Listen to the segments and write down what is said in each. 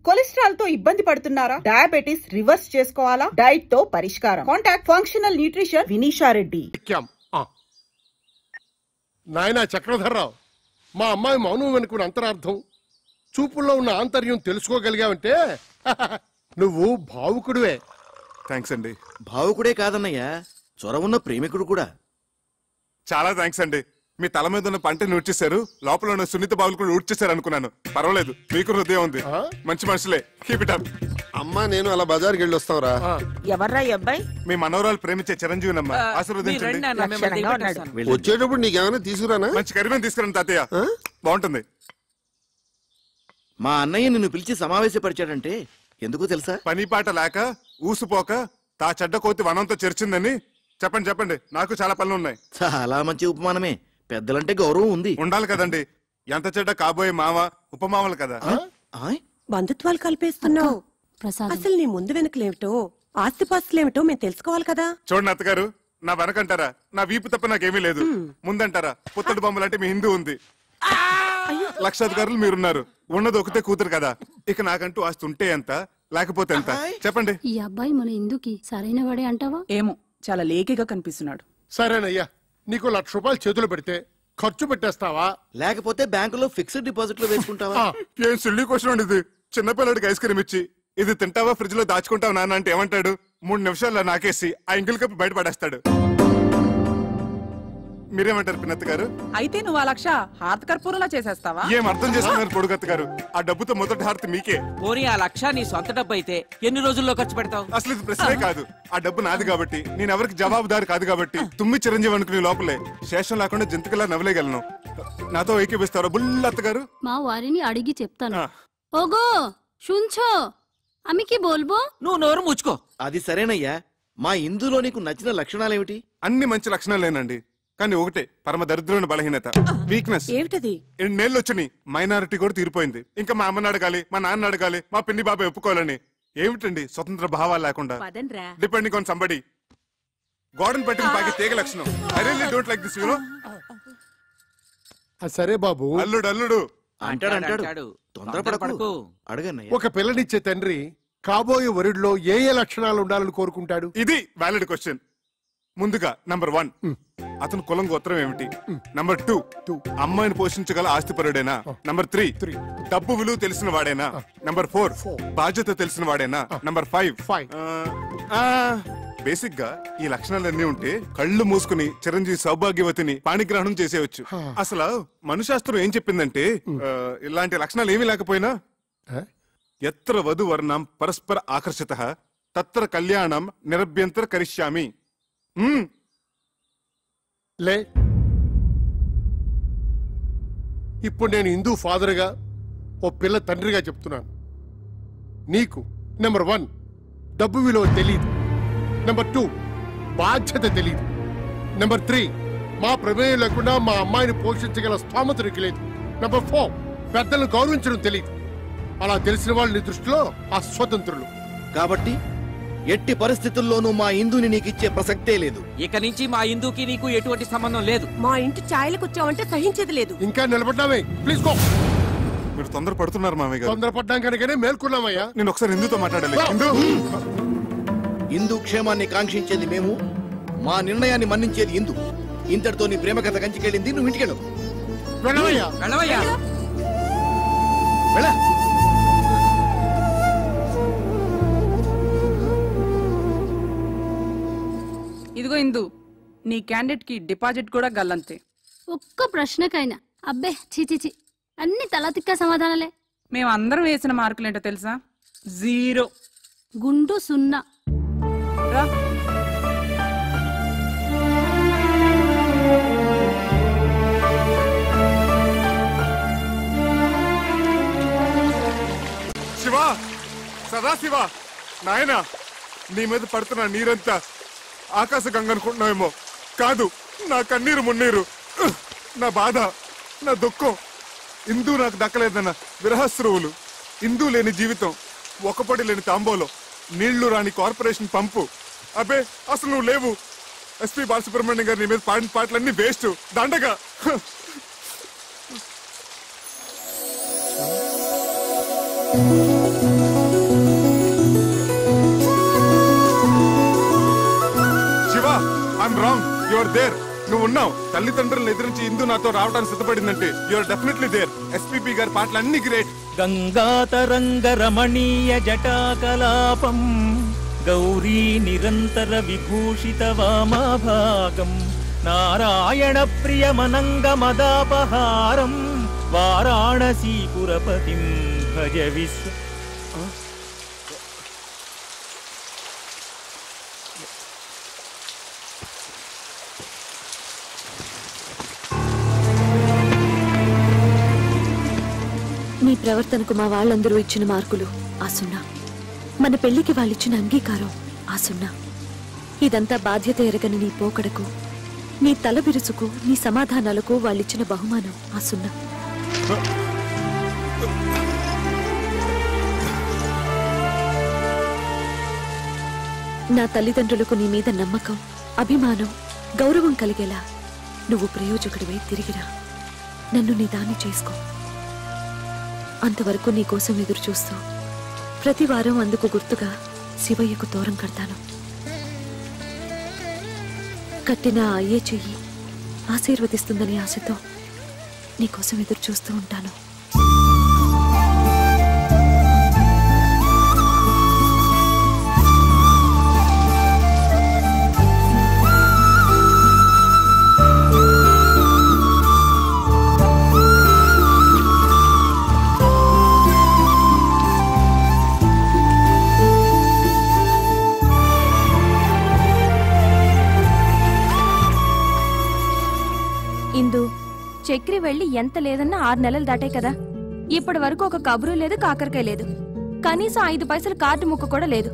Cholesterol తో ఇబ్బంది పడుతున్నారా? డయాబెటిస్ రివర్స్ చేసుకోవాలా? డైట్ తో పరిష్కారం. Contact functional nutrition Vineesha Reddy. నాయనా చక్రధర్రావు, మా అమ్మాయి మౌనం వెనుకున్న అంతరార్థం, చూపుల్లో ఉన్న ఆంతర్యం తెలుసుకోగలిగావంటే నువ్వు భావుకుడివే. థ్యాంక్స్ అండి. భావుకుడే కాదన్నయ్యా, చొరవున్న ప్రేమికుడు కూడా. చాలా థ్యాంక్స్ అండి. మీ తల మీద ఉన్న పంటని ఊడ్చేశారు, లోపల ఉన్న సున్నిత బావులు కూడా ఊడ్చేశారు అనుకున్నాను. పర్వాలేదు, మీకు హృదయం ఉంది, మంచి మనుషులే. Keep it up. అమ్మా నేను అలా బజార్కి వెళ్ళి వస్తావురా. ఎవర్రా ఈ అబ్బాయి? మీ మనోరాలు ప్రేమించే చిరంజీవినమ్మా, ఆశీర్వదించండి. వచ్చేటప్పుడు నీకేమైనా తీసుకురానా? మంచి కరిమేను తీసుకురండి తాతయ్య, బాగుంటుంది. మా అన్నయ్య నిన్ను పిలిచి సమావేశపరిచాడంటే ఎందుకు తెలుసా? పని పాట లేక ఊసుపోక తా చెడ్డ కోతి వనంతో చేర్చిందని చెప్పండి. చెప్పండి, నాకు చాలా పనులు ఉన్నాయి. చాలా మంచి ఉపమానమే. పెద్దలంటే గౌరవం ఉంది, ఉండాలి కదండి. ఎంత చెడ్డ కాబోయే మామ ఉపమామలు కదా. బంధుత్వాలు కలిపేస్తున్నావు. అసలు నీ ముందు వెనకలేమిటో, ఆస్తిపాస్తులేమిటో మేము తెలుసుకోవాలి కదా. చూడండి అత్తగారు, నా వెనకంటారా నా వీపు తప్ప నాకేమీ లేదు, ముందంటారా పుత్తడి బొమ్మలంటే మీ హిందూ ఉంది, లక్షాధికారులు మీరున్నారు, ఉన్నది ఒకటే కూతురు కదా. ఇక నాకంటూ ఆస్తి ఉంటే ఎంత, లేకపోతే ఎంత? చెప్పండి. ఈ అబ్బాయి మన ఇందుకి సరైన వాడే అంటావా? ఏమో, చాలా లేకిగా కనిపిస్తున్నాడు. సరేనయ్యా, నీకు 1,00,000 రూపాయలు చేతులు పెడితే ఖర్చు పెట్టేస్తావా, లేకపోతే బ్యాంకులో ఫిక్స్డ్ డిపాజిట్ లో వేసుకుంటావా? ఏం సిల్లీ క్వశ్చన్ అండి ఇది. చిన్నపిల్లడికి ఐస్ క్రీమ్ ఇచ్చి ఇది తింటావా ఫ్రిడ్జ్ లో దాచుకుంటావా నాన్న అంటే ఏమంటాడు? 3 నిమిషాల్లో నాకేసి ఆ ఇంగిల్ కప్పు బయటపడేస్తాడు. మీరేమంటారు పిన్నత్త గారు? అయితే నువ్వు ఆ 1,00,000 హారతి కర్పూరంలా చేసేస్తావా? ఏం అర్థం చేసుకున్నారు పొడుగత్త గారు? ఆ డబ్బుతో మొదటి హారతి మీకే. పోనీ ఆ 1,00,000 నీ సొంత డబ్బు అయితే ఎన్ని రోజుల్లో ఖర్చు పెడతావు? అసలు ఇది ప్రశ్నే కాదు. ఆ డబ్బు నాది కాబట్టి, నేను ఎవరికి జవాబుదారు కాదు కాబట్టి, తుమ్మి చిరంజీవి అనుకునే లోపలే శేషం లేకుండా జంతుకులా నవ్వలేగలను. నాతో ఏకీపిస్తారా బుల్లత్త గారు? మా వారిని అడిగి చెప్తాను. ఓగో షుంచో, అమికి బోల్బో. నువ్వు నోరు ముచ్చుకో. అది సరేనయ్యా, మా ఇందులో నీకు నచ్చిన లక్షణాలేమిటి? అన్ని మంచి లక్షణాలేనండి, కానీ ఒకటే పరమ దరిద్రమైన బలహీనత, వీక్నెస్. ఏమిటది? 2 నెలలు వచ్చినాయి, మైనారిటీ కూడా తీరిపోయింది. ఇంకా మా అమ్మని అడగాలి, మా నాన్న అడగాలి, మా పిన్ని బాబాయ్ ఒప్పుకోవాలని. ఏమిటండి స్వతంత్ర భావాలు లేకుండా, డిపెండింగ్ ఆన్ సంబడి. గోడను పట్టిన బాగా తీగ లక్షణం. I really don't like this, you know. సరే బాబు, అల్లుడు అంటాడు. తొందరపడకు, అడగన్నయ్య. ఒక పిల్లనిచ్చే తండ్రి కాబోయే వరుడిలో ఏ ఏ లక్షణాలు ఉండాలని కోరుకుంటాడు? ఇది వ్యాలిడ్ క్వశ్చన్. ముందుగా నంబర్ 1, అతను కులం గోత్రం ఏమిటి? నంబర్ 2, అమ్మాయిని పోషించగల ఆస్తిపరుడేనా? నంబర్ 3, డబ్బు విలువ తెలిసిన వాడేనా? నంబర్ 4, బాధ్యత తెలిసిన వాడేనా? నంబర్ 5, బేసిక్ గా ఈ లక్షణాలన్నీ ఉంటే కళ్ళు మూసుకుని చిరంజీవి సౌభాగ్యవతిని పాణిగ్రహణం చేసేయచ్చు. అసలు మనుశాస్త్రం ఏం చెప్పిందంటే, ఇలాంటి లక్షణాలు ఏమీ లేకపోయినా ఎత్ర వధు వర్ణం పరస్పర ఆకర్షిత తత్ర కళ్యాణం నిరభ్యంతర కరిష్యామి. లే, ఇప్పుడు నేను హిందూ ఫాదర్గా, ఓ పిల్ల తండ్రిగా చెప్తున్నాను. నీకు నెంబర్ 1 డబ్బు విలువ తెలీదు. నెంబర్ 2 బాధ్యత తెలీదు. నెంబర్ 3 మా ప్రమేయం లేకుండా మా అమ్మాయిని పోషించగల స్థోమత నీకు లేదు. నెంబర్ 4 పెద్దలను గౌరవించడం తెలీదు. అలా తెలిసిన వాళ్ళు నీ దృష్టిలో అస్వతంత్రులు. కాబట్టి ఎట్టి పరిస్థితుల్లోనూ మా ఇందుని నీకిచ్చే ప్రసక్తే లేదు. ఇక నుంచి మా ఇందుకి నీకు ఎటువంటి సంబంధం లేదు. మా ఇంటి ఛాయలకు వచ్చావంటే సహించేది లేదు. ఇంకా నిలబడ్డామే, ప్లీజ్ గో. మీరు తొందర పడుతున్నారు మామయ్య గారు. తొందరపడ్డాం కనుకనే మేల్కొన్నామయ్యా. నేను ఒకసారి హిందూతో మాట్లాడాలి. హిందూ క్షేమాన్ని కాంక్షించేది మేము, మా నిర్ణయాన్ని మన్నించేది హిందూ. ఇంతటితో నీ ప్రేమ కథ కంచికెళ్ళింది, నువ్వు ఇంటికెళ్ళు. వెళ్ళవయ్యా. వెళ్ళ. ఇదిగో ఇందు, నీ క్యాండిడేట్ కి డిపాజిట్ కూడా గల్లంతే. ఒక్క ప్రశ్నకైనా అబ్బే చిచిచి, అన్ని తలతిక్క సమాధానాలే. మేమందరం వేసిన మార్కులేంటో తెలుసా? 0. గుండు 0. రా. శివ, సదాశివ, నాయనా, నీ మీద పడుతున్న నీరంతా ఆకాశ గంగ అనుకుంటున్నావేమో. కాదు, నా కన్నీరు మున్నీరు, నా బాధ, నా దుఃఖం. ఇందూ నాకు దక్కలేదన్న విరహస్రువులు, ఇందూ లేని జీవితం, ఒకపడి లేని తాంబోలో, నీళ్లు రాని కార్పొరేషన్ పంపు. అబ్బే అసలు నువ్వు లేవు. ఎస్పీ బాలసుబ్రహ్మణ్యం గారు నీ మీద పాడిన పాటలన్నీ వేస్ట్, దండగా. Thank you. You're there. నువ్వు ఉన్నావు. తల్లిదండ్రులను ఎదిరించి ఇందు నాతో రావడానికి సిద్ధపడిందంటే యువర్ డెఫినెట్లీ దేర్. ఎస్పీపీ గారి పాటలు అన్ని గ్రేట్. గంగాతరంగ రమణీయ జటాకలాపం గౌరీ నిరంతర విభూషిత వామభాగం నారాయణ ప్రియమనంగ మదాపహారం వారాణసీపురపతిం భజ విశ్వ. నీ ప్రవర్తనకు మా వాళ్ళందరూ ఇచ్చిన మార్కులు ఆ సున్నా, మన పెళ్లికి వాళ్ళిచ్చిన అంగీకారం ఆ సున్నా. ఇదంతా బాధ్యత ఎరగని నీ పోకడకు, నీ తల బిరుసుకు, నీ సమాధానాలకు వాళ్ళిచ్చిన బహుమానం ఆ సున్నా. నా తల్లిదండ్రులకు నీ మీద నమ్మకం, అభిమానం, గౌరవం కలిగేలా నువ్వు ప్రయోజకుడివై తిరిగిరా. నన్ను నీ దాన్ని చేసుకో. అంతవరకు నీకోసం ఎదురు చూస్తూ ప్రతి వారం అందుకు గుర్తుగా శివయ్యకు తోరం కడతాను. కట్టిన అయ్యే చెయ్యి ఆశీర్వదిస్తుందని ఆశతో నీకోసం ఎదురు చూస్తూ ఉంటాను. ఇందు, చక్రి వెళ్లి ఎంత లేదన్నా 6 నెలలు దాటాయి కదా. ఇప్పటి వరకు ఒక కబురు లేదు, కాకరకాయ లేదు, కనీసం 5 పైసలు కార్డు ముక్క కూడా లేదు.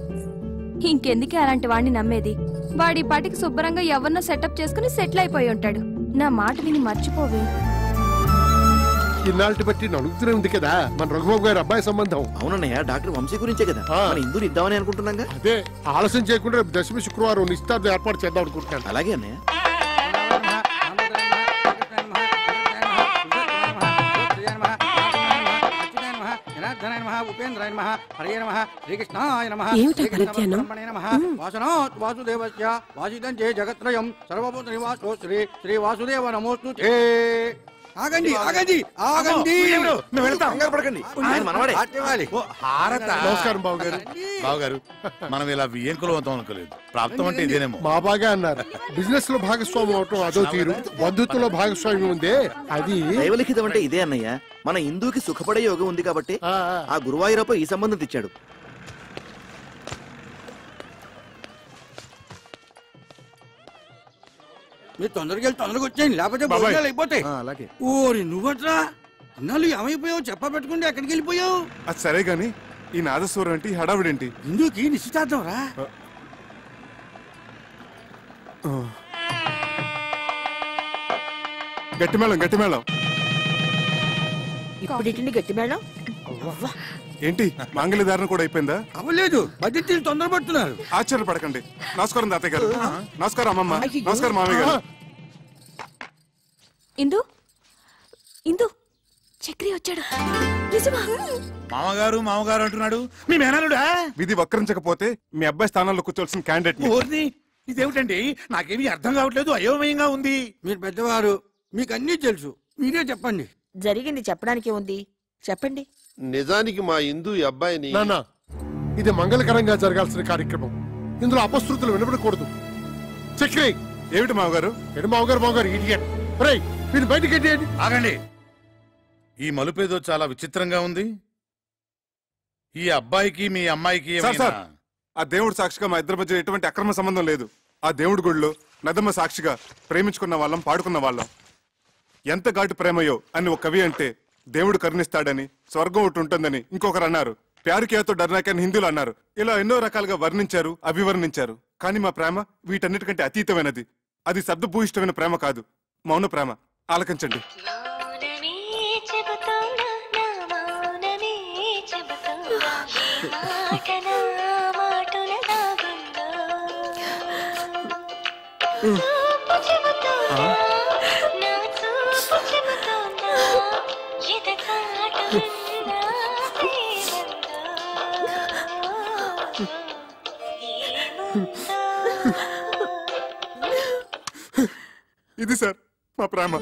ఇంకెందుకే అలాంటి వాడిని నమ్మేది? వాడి పాటికి శుభ్రంగా ఎవరినో సెటప్ చేసుకుని సెటిల్ అయిపోయి ఉంటాడు. నా మాట విని మర్చిపోవే. ఇన్నాళ్ళకి బట్టి నడుగుతూనే ఉంది కదా మన రఘుబాబు గారి అబ్బాయి సంబంధం. అవునన్నయ్య, డాక్టర్ వంశీ గురించే కదా మన ఇందుని ఇద్దామని అనుకుంటున్నాగా. అదే ఆలస్యం చేయకుండా దశమి శుక్రవారం నిశ్చితార్థం ఏర్పాటు చేద్దాం అనుకుంటున్నాను. అలాగే అన్నయ్య. ఏమిటా పరిజ్ఞానం? శ్రీ వాసుదేవ నమోస్తు. ఆగండి ఆగండి ఆగండి, నమస్కారం బాబు గారు. బావగారు, మనం ఇలా వియ్యంకులం అవుతాం అనుకోలేదు. ప్రాప్తం అంటే ఇదేనేమో. మా బాగా అన్నారు. బిజినెస్ లో భాగస్వామ్యం అవటం అదో తీరు, బంధుత్వంలో భాగస్వామ్యం ఉందే అది దైవలిఖితం అంటే ఇదే అన్నయ్య. మన హిందూకి సుఖపడే యోగం ఉంది కాబట్టి ఆ గురువాయూరప్ప ఈ సంబంధం తెచ్చాడు. మీరు తొందరగా వచ్చేయండి, లేకపోతే భోజనాలు అయిపోతాయి. అలాగే. ఓరి నువ్వట్రా అన్నాళ్ళు ఏమైపోయావు? చెప్ప పెట్టుకుంటే ఎక్కడికి వెళ్ళిపోయావు? అది సరే గాని ఈ నాదస్వరం ఏంటి, హడావిడేంటి? ఇందుకి నిశ్చితార్థం రా. గట్టిమేళం గట్టిమేళం. ఇప్పుడు గట్టి మేడం ఏంటి మాంగళ్యధారణ కూడా అయిపోయిందా? అవ్వలేదు, బడ్జెట్ తొందరపడుతున్నారు. ఆశ్చర్యపడకండి. నమస్కారం తాతయ్య గారు. నమస్కారం అమ్మమ్మ. నమస్కారం మామయ్య గారు. ఇందు, ఇందు, చక్రి వచ్చాడు. నిజమా? మామగారు అంటున్నాడు. మీ మేనలుడా? విధి వక్రించకపోతే మీ అబ్బాయి స్థానంలో కూర్చోవలసిన క్యాండిడేట్. ఇదేమిటండి, నాకేమీ అర్థం కావట్లేదు, అయోమయంగా ఉంది. మీరు పెద్దవారు, మీకు అన్నీ తెలుసు, మీరే చెప్పండి. జరిగింది చెప్పడానికి ఉంది, చెప్పండి. నిజానికి మా ఇందు ఈ అబ్బాయిని నాన్న, ఇది మంగళకరంగా జరగాల్సిన కార్యక్రమం. ఇందులో అపశృతులు వినబడకూడదు. చక్రి ఏమిటి మావగారు? మావగారు ఇడియట్. మీరు బయటికి ఆగండి. ఈ మలుపేదో చాలా విచిత్రంగా ఉంది. ఈ అబ్బాయికి మీ అమ్మాయికి ఆ దేవుడు సాక్షిగా మా ఇద్దరి మధ్య ఎటువంటి అక్రమ సంబంధం లేదు. ఆ దేవుడి గుడిలో నదమ్మ సాక్షిగా ప్రేమించుకున్న వాళ్ళం, పాడుకున్న వాళ్ళం. ఎంత ఘాటు ప్రేమయో అని ఒక కవి అంటే దేవుడు కరుణిస్తాడని, స్వర్గం ఒకటి ఉంటుందని ఇంకొకరు అన్నారు. ప్యారుకేతో డర్నాకని హిందువులు అన్నారు. ఇలా ఎన్నో రకాలుగా వర్ణించారు, అభివర్ణించారు. కానీ మా ప్రేమ వీటన్నిటికంటే అతీతమైనది. అది శబ్దభూయిష్టమైన ప్రేమ కాదు, మౌన ప్రేమ. ఆలకించండి. ఇది సార్ మా ప్రేమ.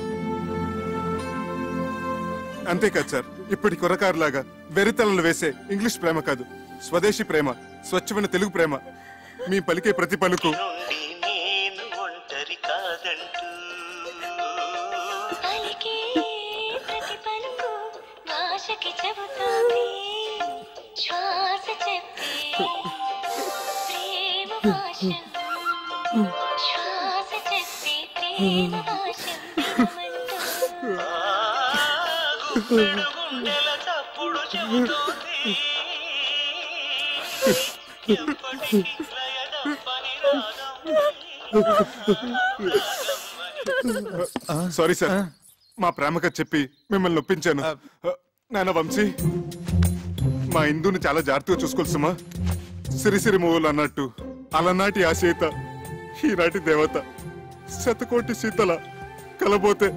అంతేకాదు సార్, ఇప్పటి కుర్రకారులాగా వెరితలలు వేసే ఇంగ్లీష్ ప్రేమ కాదు, స్వదేశీ ప్రేమ, స్వచ్ఛమైన తెలుగు ప్రేమ. మీ పలికే ప్రతి పలుకు సారీ సార్, మా ప్రేమగా చెప్పి మిమ్మల్ని నొప్పించాను. నాన్న వంశీ, మా ఇందుని చాలా జాగ్రత్తగా చూసుకోవాలి సుమా. సిరిసిరి మూవలు అన్నట్టు అలనాటి ఆ సీత ఈనాటి దేవత, శతకోటి సీతల కలబోతే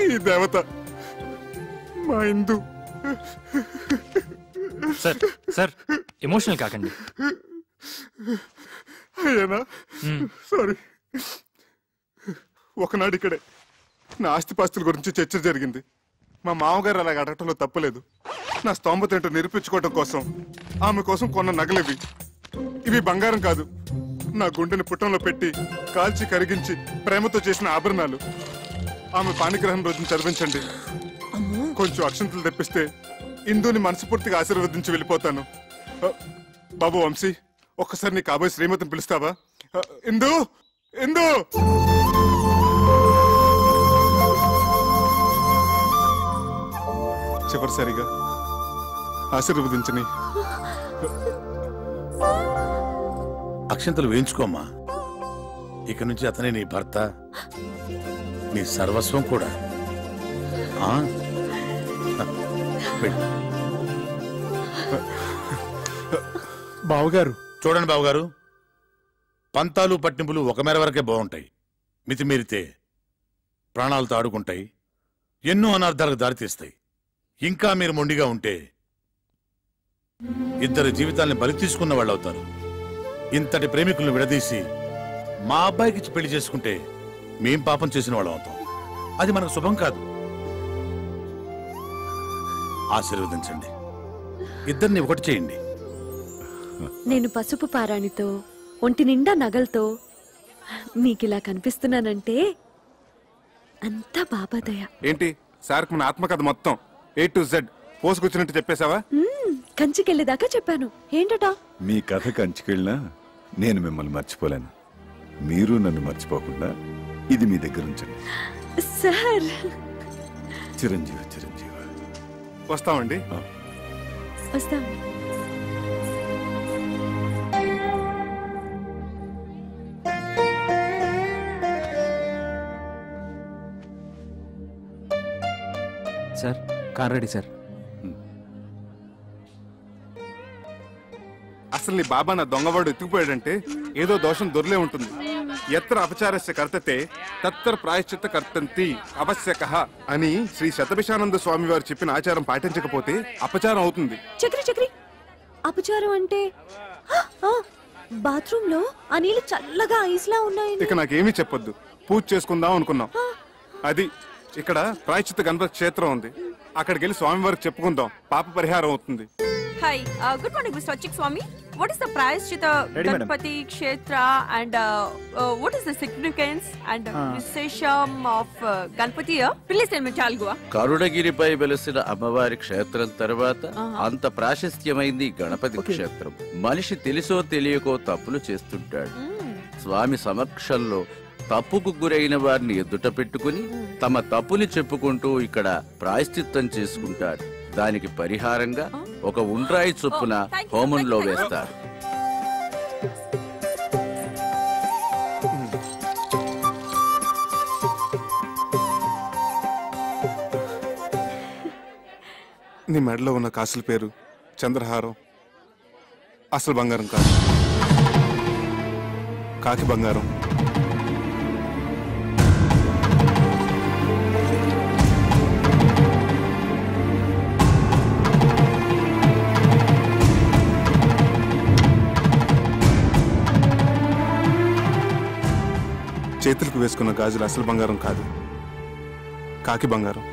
ఈ దేవత మా ఇందు. సార్ సార్ ఎమోషనల్ కాకండి. అయ్యానా? సారీ. ఒకనాడు ఇక్కడే నా ఆస్తిపాస్తుల గురించి చర్చ జరిగింది. మా మామగారు అలాగ అడగటంలో తప్పలేదు. నా స్తోమత ఏంటో నిరూపించుకోవటం కోసం ఆమె కోసం కొన్న నగలివి. ఇవి బంగారం కాదు, నా గుండెని పుట్టంలో పెట్టి కాల్చి కరిగించి ప్రేమతో చేసిన ఆభరణాలు. ఆమె పాణిగ్రహం రోజున చదివించండి. కొంచెం అక్షంతలు తెప్పిస్తే ఇందుని మనస్ఫూర్తిగా ఆశీర్వదించి వెళ్ళిపోతాను. బాబు వంశీ, ఒక్కసారి నీ కాబోయే శ్రీమతిని పిలుస్తావా? ఇందు, ఇందు. చివరిసారిగా ఆశీర్వదించని. అక్షంతలు వేయించుకోమ్మా. ఇక నుంచి అతనే నీ భర్త, నీ సర్వస్వం కూడా. బావగారు చూడండి బావగారు, పంతాలు పట్టింపులు ఒక మేర వరకే బాగుంటాయి. మితిమీరితే ప్రాణాలతో ఆడుకుంటాయి, ఎన్నో అనార్థాలకు దారితీస్తాయి. ఇంకా మీరు మొండిగా ఉంటే ఇద్దరు జీవితాల్ని బలి తీసుకున్న వాళ్ళు అవుతారు. ఇంతటి ప్రేమికులను విడదీసి మా అబ్బాయికి పెళ్లి చేసుకుంటే మేం పాపం చేసిన వాళ్ళం అవుతాం. అది మనకు శుభం కాదు. ఆశీర్వదించండి, ఇద్దరిని ఒకటి చేయండి. నేను పసుపు పారాణితో ఒంటి నిండా నగలతో మీకిలా కనిపిస్తున్నానంటే అంతా బాబాదయ. ఏంటి సార్, మన ఆత్మకథ మొత్తం A to Z పోసుకొచ్చినట్టు చెప్పేశావా? కంచికెళ్ళేదాకా చెప్పాను. ఏంటట? మీ కథ కంచికెళ్ళినా నేను మిమ్మల్ని మర్చిపోలేను. మీరు నన్ను మర్చిపోకుండా ఇది మీ దగ్గర ఉంచండి. సార్, చిరంజీవి చిరంజీవి. వస్తామండి. వస్తాం. Sir car ready sir. అసలు నీ బాబా నా దొంగవాడు ఎత్తుకుపోయాడంటే ఏదో దోషం దొరలే ఉంటుంది. ఎత్ర అపచారస్య కర్తతే తత్ర ప్రాయశ్చిత్త కర్తంతి అవశ్యకః అని శ్రీ శతభిషానంద స్వామి వారు చెప్పిన ఆచారం పాటించకపోతే అపచారం అవుతుంది. చక్రి చక్రి, అపచారం అంటే బాత్రూమ్ లో ఆ నీళ్లు చల్లగా ఐస్లా ఉన్నాయి. ఇక నాకేమీ చెప్పొద్దు, పూజ చేసుకుందాం అనుకున్నాం. అది ఇక్కడ ప్రాయశ్చిత్త గణపతి క్షేత్రం ఉంది, అక్కడికి వెళ్ళి స్వామివారికి చెప్పుకుందాం, పాప పరిహారం అవుతుంది. Hi, good morning, Mr. Achik Swami. What is the Prayashchitta Ganpati Kshetra and what is the significance and Vishesham of Ganpati here? Please tell me, Chalgua. కరుణగిరిపై వెలసిన అమ్మవారి క్షేత్రం తర్వాత అంత ప్రాశస్త్యమైంది గణపతి క్షేత్రం. మనిషి తెలుసో తెలియకో తప్పులు చేస్తుంటాడు. స్వామి సమక్షంలో తప్పుకు గురైన వారిని ఎదుట పెట్టుకుని తమ తప్పుని చెప్పుకుంటూ ఇక్కడ ప్రాయశ్చిత్తం చేసుకుంటారు. దానికి పరిహారంగా ఒక ఉండ్రాయి చొప్పున హోమంలో వేస్తారు. నీ మెడలో ఉన్న కాసుల పేరు చంద్రహారం. అసలు బంగారం కాదు, కాకి బంగారం. చేతులకు వేసుకున్న గాజులు అసలు బంగారం కాదు, కాకి బంగారం.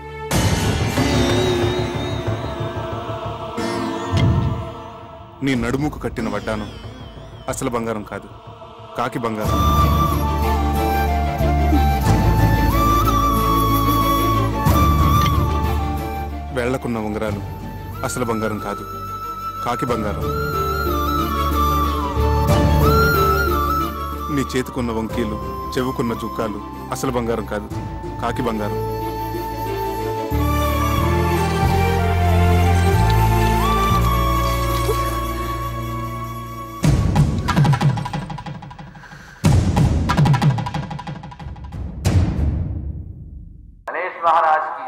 నీ నడుముకు కట్టిన వడ్డానం అసలు బంగారం కాదు, కాకి బంగారం. వేళ్లకున్న ఉంగరాలు అసలు బంగారం కాదు, కాకి బంగారం. నీ చేతికున్న వంకీలు, చెవుకున్న జుక్కాలు అసలు బంగారం కాదు, కాకి బంగారం. గణేష్ మహారాజ్ కి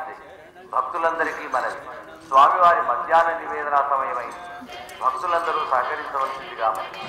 భక్తులందరికీ మనవి. స్వామివారి మధ్యాహ్న నివేదన సమయమైంది. భక్తులందరూ సహకరించవలసిందిగా మనవి.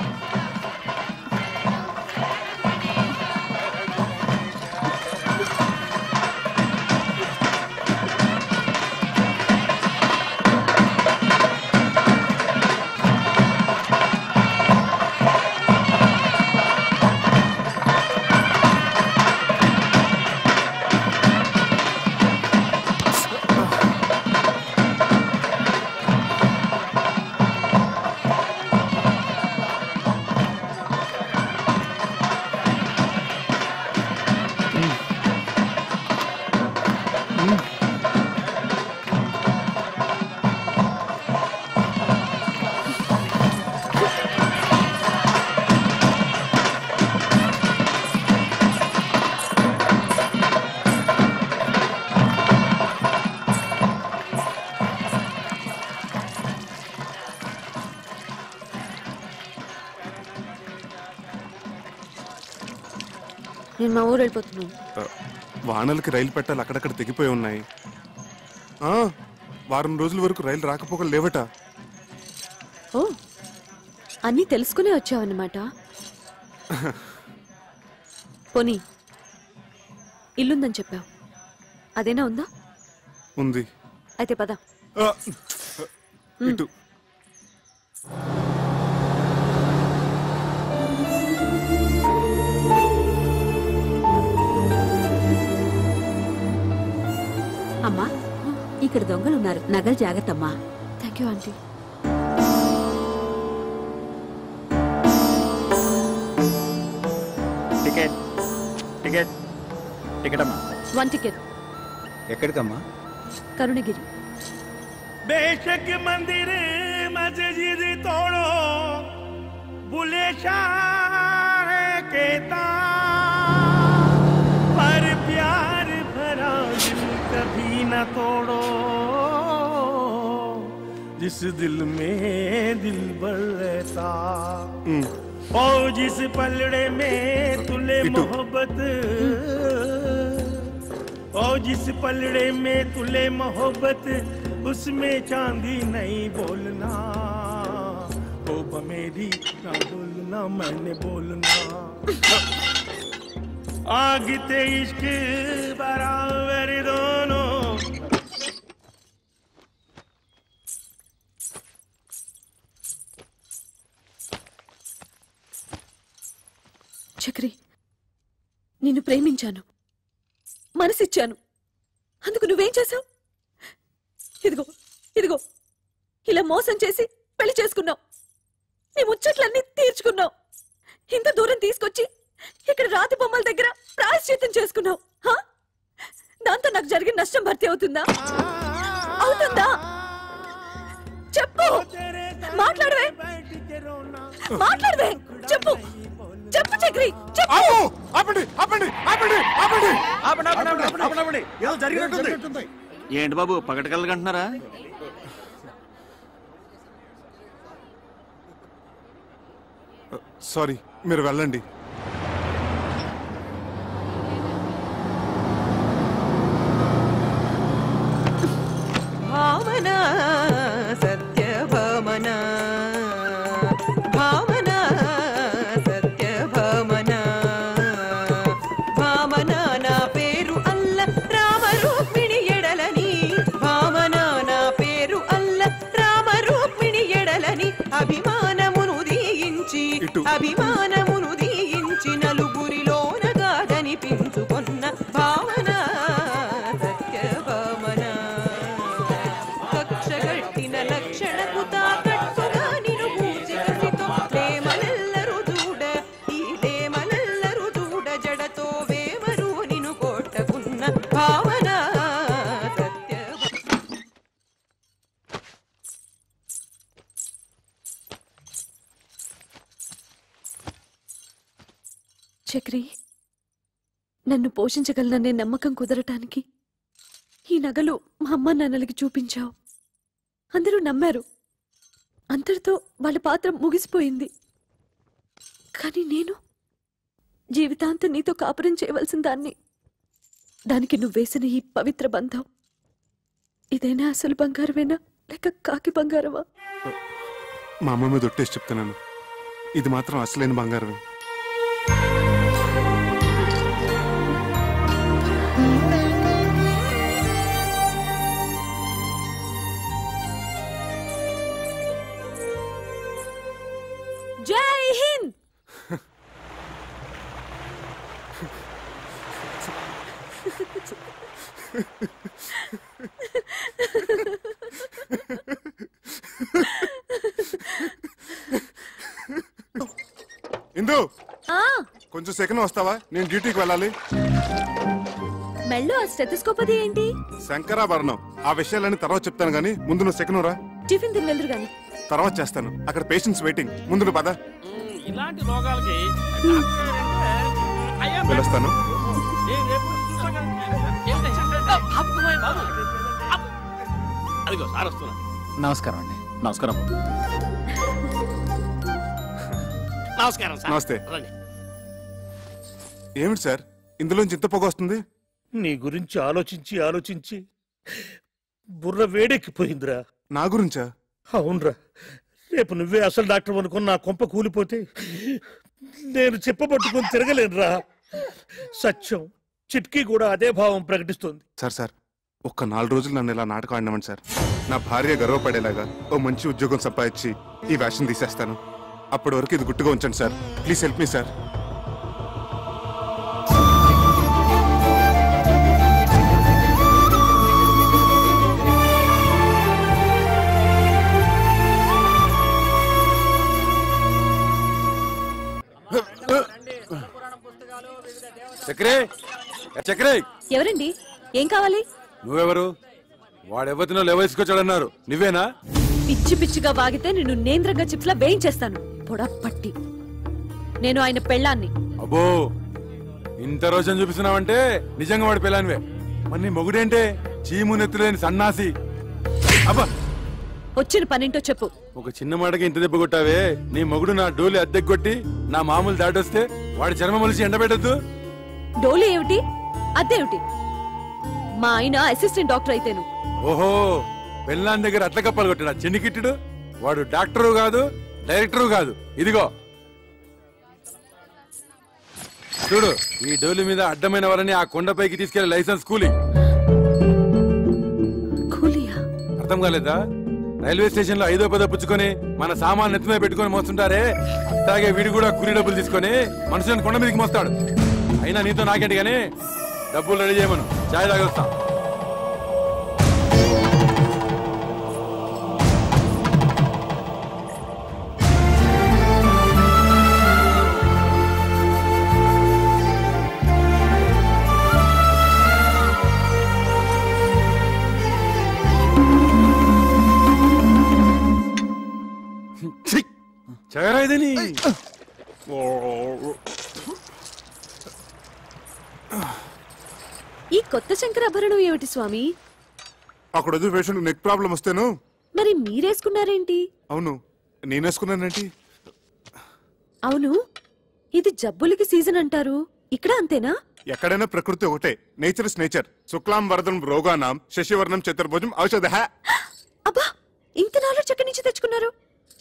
నేను మా ఊరు వెళ్ళిపోతున్నాను. వానలకి రైలు పెట్టాలి అక్కడక్కడ తెగిపోయి ఉన్నాయి. వారం రోజుల వరకు రైలు రాకపోకలు లేవట. ఓ, అన్నీ తెలుసుకునే వచ్చావన్నమాట. పోనీ ఇల్లుందని చెప్పావు, అదేనా ఉందా? ఉంది. అయితే పద. ఇటు అమ్మా, ఇక్కడ దొంగలున్నారు, నగలు జాగ్రత్త అమ్మా. Thank you aunty. Ticket ticket ticket అమ్మా. 1 టికెట్. ఎక్కడికమ్మా? కరుణగిరి. बेशक मंदिर मस्जिद तोड़ो, बुले शाह कहता, पर प्यार भरा दिल कभी न तोड़ो, जिस दिल में दिल भर रहता, और जिस पलड़े में तुले मोहब्बत, और जिस पलड़े में तुले मोहब्बत, उसमें चांदी नहीं बोलना, ओ मेरी ना बोलना, मैंने बोलना, आग ते इश्क बराबर दोनों. చక్రి, నిన్ను ప్రేమించాను, మనసిచ్చాను. అందుకు నువ్వేం చేశావు? ఇదిగో ఇదిగో ఇలా మోసం చేసి పెళ్లి చేసుకున్నావు. నీ ముచ్చట్లన్నీ తీర్చుకున్నావు. ఇంత దూరం తీసుకొచ్చి ఇక్కడ రాతి బొమ్మల దగ్గర ప్రాయశ్చిత్తం చేసుకున్నావు. దాంతో నాకు జరిగిన నష్టం భర్తీ అవుతుందా? అవుతుందా? చెప్పు. మాట్లాడవే, మాట్లాడవే. చెప్పు చెప్పు చక్రి, చెప్పు. ఏంటి బాబు పగటకెళ్ళగంటున్నారా? సారీ, మీరు వెళ్ళండి. భావన సత్యభామన, భామన సత్యభామన, భామన నా పేరు అల్ల రామ రూపిణి ఎడలని, భామన నా పేరు అల్ల రామ రూపిణి ఎడలని, అభిమానమును దీయించి అభిమానమును దీయించి నలుగురిలోన గాదనిపించి చక్రి, నన్ను పోషించగలననే నమ్మకం కుదరటానికి ఈ నగలు మా అమ్మ నాన్నలకి చూపించావు. అందరూ నమ్మారు. అంతటితో వాళ్ళ పాత్ర ముగిసిపోయింది. కానీ నేను జీవితాంతం నీతో కాపురం చేయవలసిన దాన్ని. దానికి నువ్వేసిన ఈ పవిత్ర బంధం ఇదైనా అసలు బంగారమేనా లేక కాకి బంగారమా? మా అమ్మ మీద ఒట్టేసి చెప్తున్నాను, ఇది మాత్రం అసలైన బంగారమే. జై హింద్. ఇందు, కొంచెం సెకండ్ వస్తావా? నేను డ్యూటీకి వెళ్ళాలి. మెళ్ళో ఆ స్టెథోస్కోప్ అది ఏంటి? శంకరాభరణం. ఆ విషయాలన్నీ తర్వాత చెప్తాను గానీ ముందు నువ్వు సెకండ్ రా. టిఫిన్ తిని వెళ్దురు గాని. తర్వాత చేస్తాను. అక్కడ పేషెంట్స్ వెయిటింగ్. ముందు నువ్వు పద. ఇలాంటి రోగాలకి వెళ్ళొస్తాను. అదిగో సార్ వస్తున్నా. నమస్కారం అండి. నమస్కారం. నమస్కారం సార్. నమస్తే. రండి. ఏమిటి సార్ ఇందులోంచి ఇంత పొగ వస్తుంది? నీ గురించి ఆలోచించి ఆలోచించి బుర్ర వేడెక్కిపోయిందిరా. నా గురించా? అవునరా. రేపు నువ్వే అసలు డాక్టర్ అనుకుని నా కొంప కూలిపోతే నేను చెప్పబట్టుకుని తిరగలేనురా. సత్యం చిట్కీ కూడా అదే భావం ప్రకటిస్తుంది. సార్ ఒక్క 4 రోజులు నన్ను ఇలా నాటకం ఆడినామండి సార్. నా భార్య గర్వపడేలాగా ఓ మంచి ఉద్యోగం సంపాదించి ఈ వేషం తీసేస్తాను. అప్పటి వరకు ఇది గుట్టుగా ఉంచండి sir. Please help me sir. చక్రే, చక్రే. ఎవరండి? ఏం కావాలి? నువ్వెవరు? వాడెవతినో లేవేసుకొచ్చాడన్నారు. నువ్వేనా? పిచ్చి పిచ్చిగా వాగితే నిన్ను నేంద్రంగా చిప్స్లా వేయించేస్తాను. పొడపట్టి. నేను ఆయన పెళ్ళాన్ని. అబ్బో, ఇంత రోజు చూపిస్తున్నావంటే నిజంగా వాడి పెళ్ళానివే. మరి నీ మొగుడేంటే చీము నెత్తులేని సన్నాసి. అబ్బా, వచ్చిన పనింటో చెప్పు. ఒక చిన్న మాటకి ఇంత దెబ్బ కొట్టావే. నీ మొగుడు నా డోలి అద్దెకొట్టి నా మామూలు దాటొస్తే వాడి చర్మం మలిసి ఎండబెట్టద్దు. డోలు ఏమిటి, అదేమిటి? మా ఆయన అసిస్టెంట్ డాక్టర్ అయితేను. ఓహో, పెళ్ళాన్ దగ్గర అట్ల కప్పలు కొట్టాడు చెన్నికిట్టుడు. వాడు డాక్టరు కాదు, డైరెక్టరు కాదు. ఇదిగో చూడు, ఈ డోలి మీద అడ్డమైన వారిని ఆ కొండపైకి తీసుకెళ్లే లైసెన్స్ కూలీ. అర్థం కాలేదా? రైల్వే స్టేషన్ లో 5వ 10వ పుచ్చుకొని మన సామాన్ నెత్తిమే పెట్టుకుని మోస్తుంటారే, అట్లాగే వీడు కూడా కూలీ డబ్బులు తీసుకొని మనుషులను కొండ మీదకి మోస్తాడు. అయినా నీతో నాకేంటి గానీ డబ్బులు రెడీ చేయమను, చాయ్ తాగొస్తా. చగరాయిదని ఈ కొత్త శంకరాభరణం ఏమిటి స్వామి? అక్కడ వద్దు పేషెంట్ నెక్ ప్రాబ్లం వస్తేను. మరి మీరేసుకున్నారేంటి? అవును, నేనేసుకున్నానండి. అవును, ఇది జబ్బులకి సీజన్ అంటారు. ఇక్కడ అంతేనా? ఎక్కడైనా ప్రకృతి ఒకటే. Nature is nature. శుక్లాం వరదం రోగానాం శశివర్ణం చతుర్భుజం ఔషధ. అబ్బా, ఇంత నాలెడ్జ్ ఎక్కడి నుంచి తెచ్చుకున్నారు?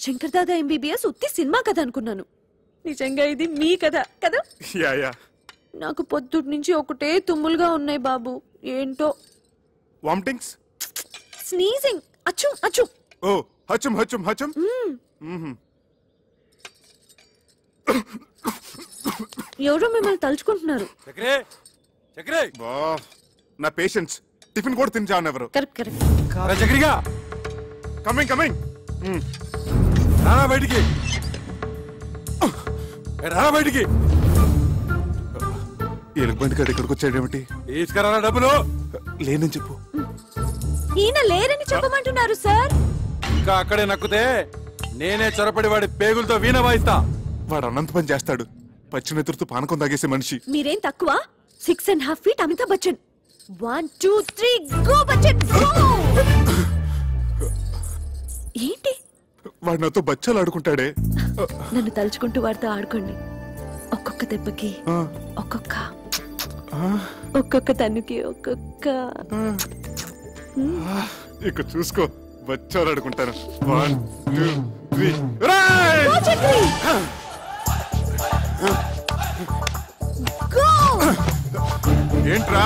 శంకర్ దాదా ఎంబీబీఎస్ ఉత్తి సినిమా కథ అనుకున్నాను. నిజంగా ఇది మీ కథ కదా? నాకు పొద్దుటి నుంచి ఒకటే తుమ్ములుగా ఉన్నాయి బాబు. ఏంటో వామిటింగ్స్, స్నీజింగ్, అచ్చు అచ్చు. ఓ హచం హచం హచం. ఎవరో మిమ్మల్ని తలుచుకుంటున్నారు. నా పేషెంట్స్ టిఫిన్ కూడా తిని ఎవరు? Correct correct. చక్రిగా కమింగ్ కమింగ్. రానా బయటికి, రానా బయటికి. ఎలుగుబంటి కాదు ఇక్కడికి వచ్చాడేమిటి? తీసుకురా డబ్బులు. లేనని చెప్పు. ఈయన లేరని చెప్పమంటున్నారు సార్. ఇంకా అక్కడే నక్కుతే నేనే చొరపడి వాడి పేగులతో వీణ వాయిస్తా. వాడు అనంత పని చేస్తాడు. పచ్చినెత్తురుతో పానకం తాగేసే మనిషి. మీరేం తక్కువ 6.5 feet Amitabh Bachchan. 1 2 3 go Bachchan go. ఏంటి వాడు నాతో బచ్చాలు ఆడుకుంటాడే. నన్ను తలుచుకుంటూ వాడితో ఆడుకోండి. ఒక్కొక్క దెబ్బకి ఒక్కొక్క తన్నుకి ఒక్కొక్క. ఇక్కడ చూసుకో బచ్చాలు ఆడుకుంటాను. 1 2 3. ఏంట్రా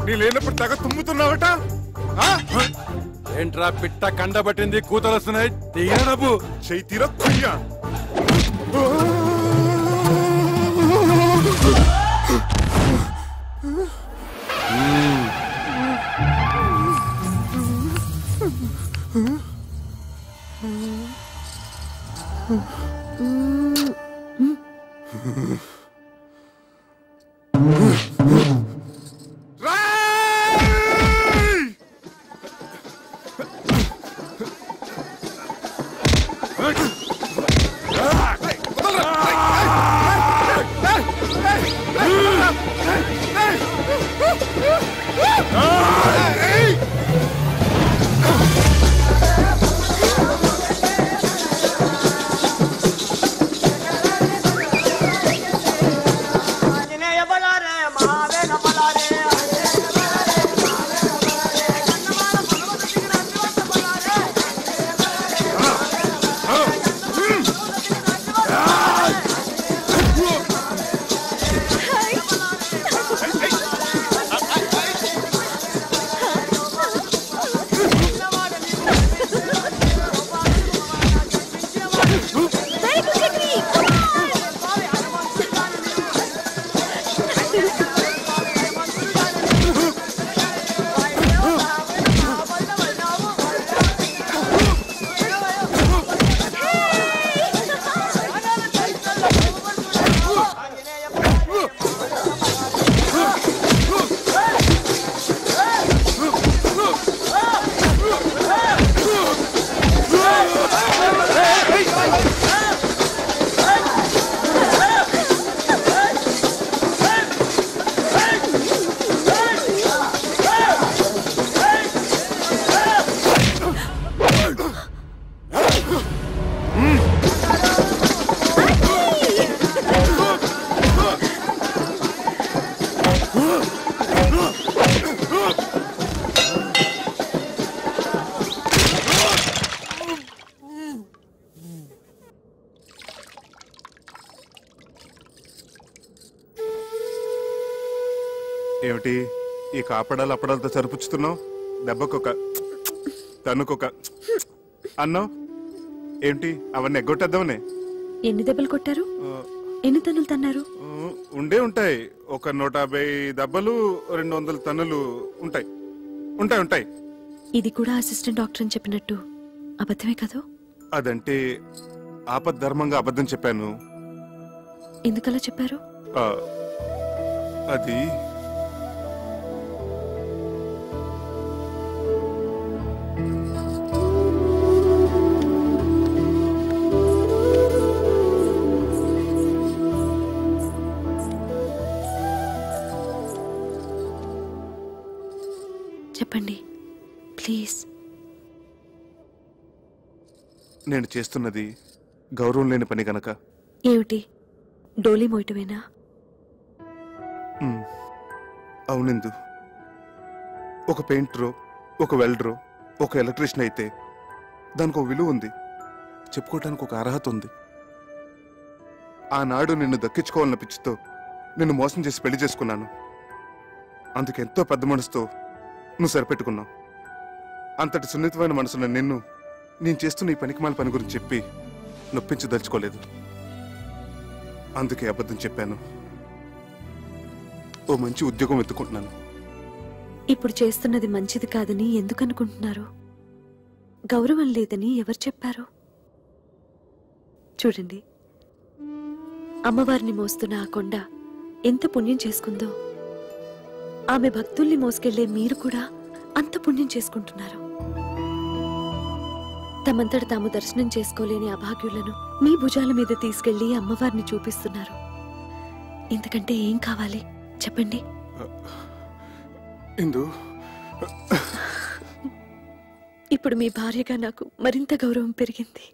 నీ లేనప్పుడు తెగ తుమ్ముతున్నావట? ఏంట్రా పిట్ట కండబట్టింది, కూతలు వస్తున్నాయి, డబ్బు చెయ్యి తీరా కొయ్యా. ఏమిటి ఈ కాపడాలు అప్పడాలతో సరిపుచ్చుతున్నావు? దెబ్బకొక తన్నుకొక అన్నావు ఏంటి? అవన్నీ ఎగ్గొట్టేద్దామనే. ఎన్ని దెబ్బలు కొట్టారు? ఎన్ని తన్నులు తన్నారు? ఉండే ఉంటాయి. ఒక 150 దెబ్బలు, 200 తన్నులు ఉంటాయి. ఉంటాయి ఉంటాయి. ఇది కూడా అసిస్టెంట్ డాక్టర్ అని చెప్పినట్టు అబద్ధమే కదా? అదంటే ఆపద్ధర్మంగా అబద్ధం చెప్పాను. ఎందుకలా చెప్పారు? అది చెప్పండి ప్లీజ్. నేను చేస్తున్నది గౌరవం లేని పని గనక. ఏమిటి, డోలీ మోయటమేనా? అవునిందు. ఒక పెయింటరో, ఒక వెల్డరో, ఒక ఎలక్ట్రీషియన్ అయితే దానికి ఒక విలువ ఉంది, చెప్పుకోవటానికి ఒక అర్హత ఉంది. ఆనాడు నిన్ను దక్కించుకోవాలన్న పిచ్చితో నిన్ను మోసం చేసి పెళ్లి చేసుకున్నాను. అందుకెంతో పెద్ద మనసుతో నువ్వు సరిపెట్టుకున్నావు. అంతటి సున్నితమైన మనసున్న నిన్ను నేను చేస్తున్న ఈ పనికిమాల పని గురించి చెప్పి నొప్పించదలుచుకోలేదు. అందుకే అబద్ధం చెప్పాను. ఓ మంచి ఉద్యోగం వెతుకుంటున్నాను. ఇప్పుడు చేస్తున్నది మంచిది కాదని ఎందుకు అనుకుంటున్నారు? గౌరవం లేదని ఎవరు చెప్పారు? చూడండి, అమ్మవారిని మోస్తున్న ఆ కొండ ఎంత పుణ్యం చేసుకుందో, ఆమె భక్తుల్ని మోసుకెళ్లే మీరు కూడా అంత పుణ్యం చేసుకుంటున్నారు. తమంతట తాము దర్శనం చేసుకోలేని అభాగ్యులను మీ భుజాల మీద తీసుకెళ్లి అమ్మవారిని చూపిస్తున్నారు. ఇంతకంటే ఏం కావాలి చెప్పండి. ఇప్పుడు మీ భార్యగా నాకు మరింత గౌరవం పెరిగింది.